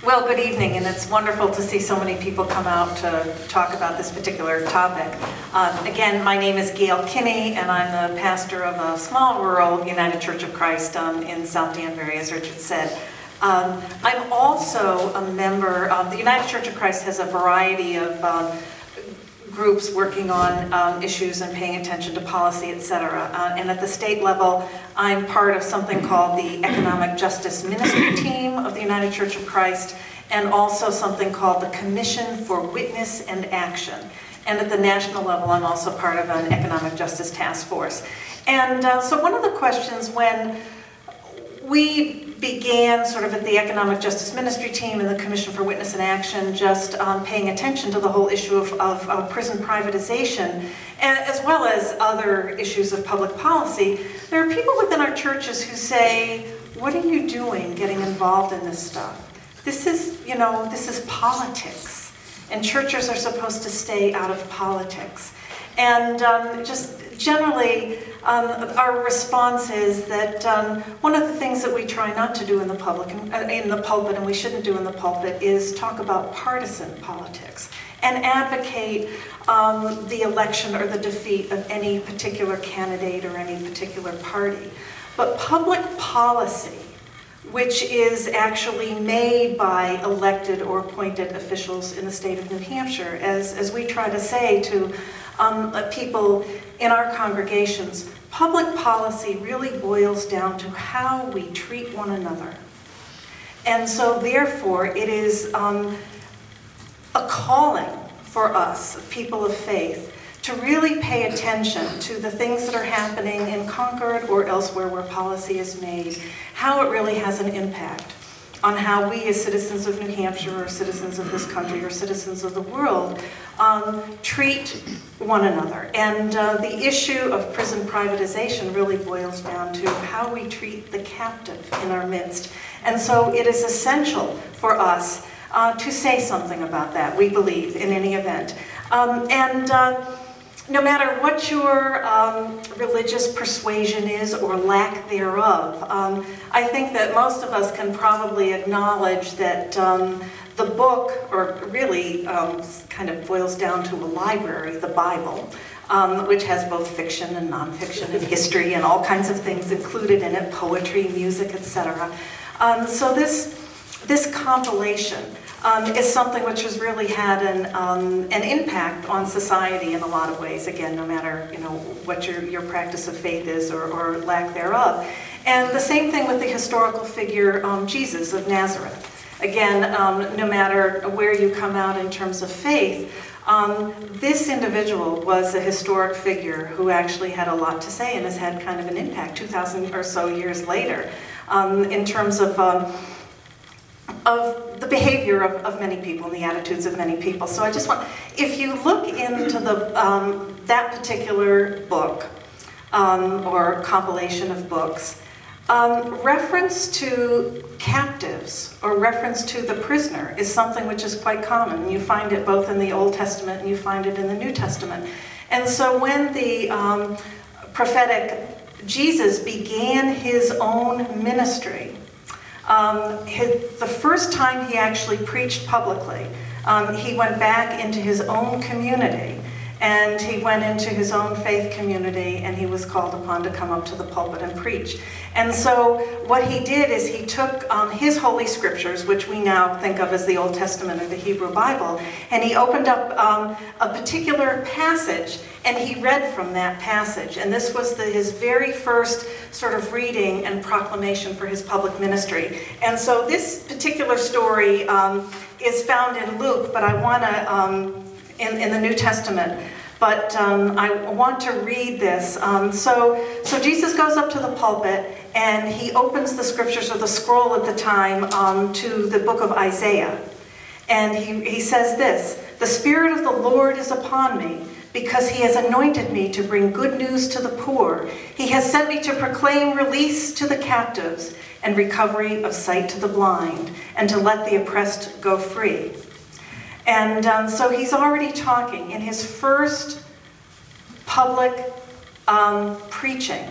Well, good evening, and it's wonderful to see so many people come out to talk about this particular topic. Again, my name is Gail Kinney, and I'm the pastor of a small rural United Church of Christ in South Danbury, as Richard said. I'm also a member of the United Church of Christ. Has a variety of groups working on issues and paying attention to policy, etc. And at the state level, I'm part of something called the Economic Justice Ministry Team of the United Church of Christ, and also something called the Commission for Witness and Action. And at the national level, I'm also part of an Economic Justice Task Force. And so one of the questions when we began sort of at the Economic Justice Ministry Team and the Commission for Witness and Action, just paying attention to the whole issue of prison privatization, and as well as other issues of public policy, there are people within our churches who say, what are you doing getting involved in this stuff? This is, you know, this is politics, and churches are supposed to stay out of politics. And just generally, our response is that one of the things that we try not to do in the pulpit, and we shouldn't do in the pulpit, is talk about partisan politics and advocate the election or the defeat of any particular candidate or any particular party. But public policy, which is actually made by elected or appointed officials in the state of New Hampshire, as we try to say to people in our congregations, public policy really boils down to how we treat one another. And so therefore it is a calling for us, people of faith, to really pay attention to the things that are happening in Concord or elsewhere where policy is made, how it really has an impact on how we as citizens of New Hampshire or citizens of this country or citizens of the world treat one another. And the issue of prison privatization really boils down to how we treat the captive in our midst. And so it is essential for us to say something about that, we believe, in any event. No matter what your religious persuasion is or lack thereof, I think that most of us can probably acknowledge that the book, or really kind of boils down to a library, the Bible, which has both fiction and nonfiction and history and all kinds of things included in it, poetry, music, etc. So this compilation is something which has really had an impact on society in a lot of ways, again, no matter what your practice of faith is or lack thereof. And the same thing with the historical figure Jesus of Nazareth. Again, no matter where you come out in terms of faith, this individual was a historic figure who actually had a lot to say and has had kind of an impact 2,000 or so years later in terms of the behavior of many people and the attitudes of many people. So I just want, if you look into that particular book or compilation of books, reference to captives or reference to the prisoner is something which is quite common. You find it both in the Old Testament and you find it in the New Testament. And so when the prophetic Jesus began his own ministry, the first time he actually preached publicly, he went back into his own community, and he went into his own faith community, and he was called upon to come up to the pulpit and preach. And so what he did is he took his holy scriptures, which we now think of as the Old Testament or the Hebrew Bible, and he opened up a particular passage, and he read from that passage. And this was his very first sort of reading and proclamation for his public ministry. And so this particular story is found in Luke, but I want to, in the New Testament, but I want to read this. So Jesus goes up to the pulpit and he opens the scriptures, or the scroll at the time, to the book of Isaiah. And he says this: "The Spirit of the Lord is upon me, because he has anointed me to bring good news to the poor. He has sent me to proclaim release to the captives and recovery of sight to the blind, and to let the oppressed go free." And so he's already talking in his first public preaching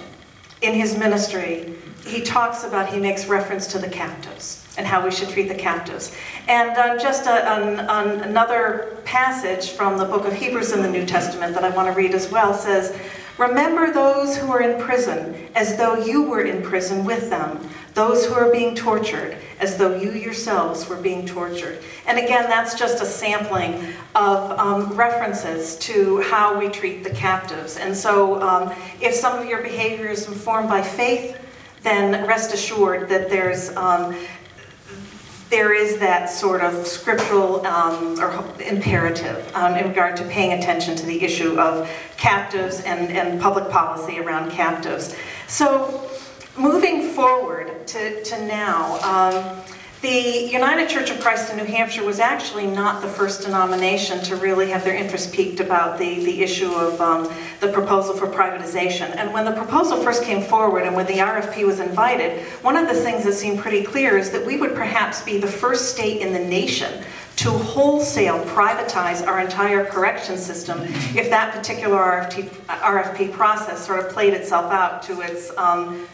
in his ministry. He talks about, he makes reference to the captives. and how we should treat the captives. And just another passage from the book of Hebrews in the New Testament that I want to read as well says, "Remember those who are in prison as though you were in prison with them, those who are being tortured as though you yourselves were being tortured." And again, that's just a sampling of references to how we treat the captives. And so if some of your behavior is informed by faith, then rest assured that there is that sort of scriptural or imperative in regard to paying attention to the issue of captives and public policy around captives. So moving forward to now, the United Church of Christ in New Hampshire was actually not the first denomination to really have their interest piqued about the issue of the proposal for privatization. And when the proposal first came forward and when the RFP was invited, one of the things that seemed pretty clear is that we would perhaps be the first state in the nation to wholesale privatize our entire correction system if that particular RFP process sort of played itself out to its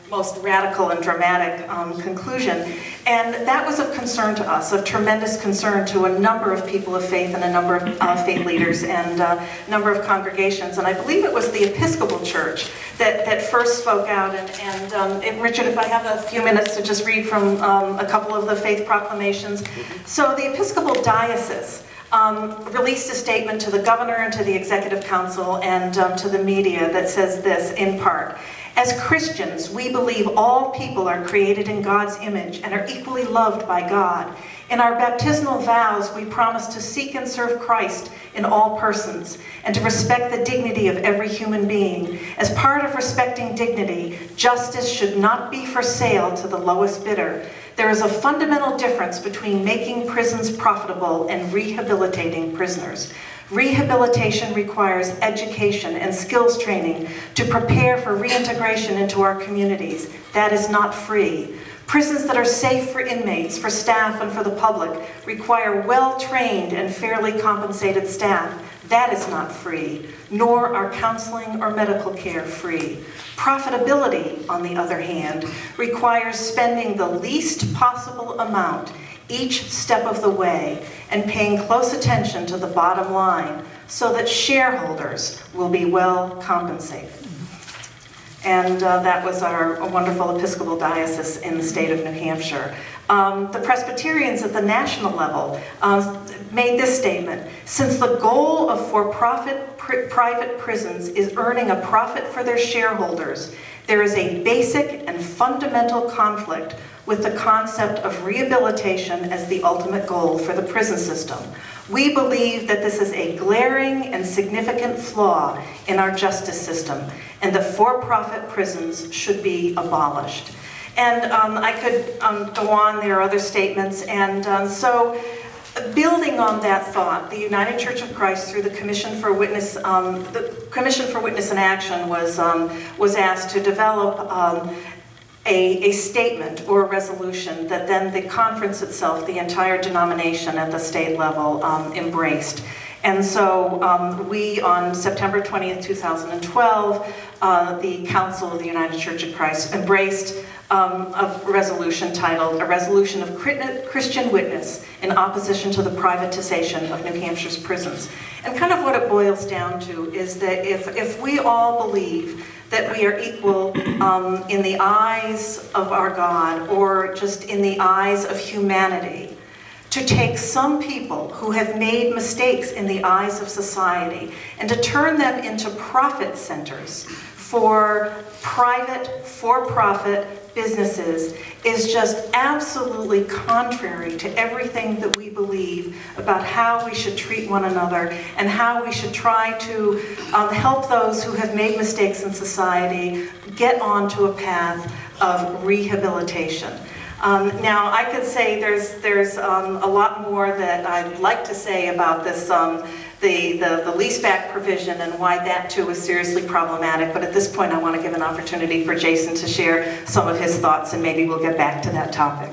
most radical and dramatic conclusion. And that was of concern to us, of tremendous concern to a number of people of faith and a number of faith leaders and a number of congregations. And I believe it was the Episcopal Church that first spoke out. And Richard, if I have a few minutes to just read from a couple of the faith proclamations. So the Episcopal Diocese released a statement to the governor and to the executive council and to the media that says this in part: "As Christians, we believe all people are created in God's image and are equally loved by God. In our baptismal vows, we promise to seek and serve Christ in all persons and to respect the dignity of every human being. As part of respecting dignity, justice should not be for sale to the lowest bidder. There is a fundamental difference between making prisons profitable and rehabilitating prisoners. Rehabilitation requires education and skills training to prepare for reintegration into our communities. That is not free. Prisons that are safe for inmates, for staff, and for the public require well-trained and fairly compensated staff. That is not free, nor are counseling or medical care free. Profitability, on the other hand, requires spending the least possible amount each step of the way and paying close attention to the bottom line so that shareholders will be well compensated." And that was our wonderful Episcopal Diocese in the state of New Hampshire. The Presbyterians at the national level made this statement: "Since the goal of for-profit private prisons is earning a profit for their shareholders, there is a basic and fundamental conflict with the concept of rehabilitation as the ultimate goal for the prison system. We believe that this is a glaring and significant flaw in our justice system, and that for-profit prisons should be abolished." And I could go on, there are other statements, and so building on that thought, the United Church of Christ, through the Commission for Witness in Action, was asked to develop a statement or a resolution that then the conference itself, the entire denomination at the state level, embraced. And so we, on September 20th, 2012, the Council of the United Church of Christ embraced a resolution titled, "A Resolution of Christian Witness in Opposition to the Privatization of New Hampshire's Prisons." And kind of what it boils down to is that if we all believe that we are equal in the eyes of our God, or just in the eyes of humanity, to take some people who have made mistakes in the eyes of society and to turn them into profit centers for private, for-profit businesses is just absolutely contrary to everything that we believe about how we should treat one another and how we should try to help those who have made mistakes in society get onto a path of rehabilitation. Now, I could say there's a lot more that I'd like to say about this, the leaseback provision and why that too is seriously problematic, but at this point I want to give an opportunity for Jason to share some of his thoughts, and maybe we'll get back to that topic.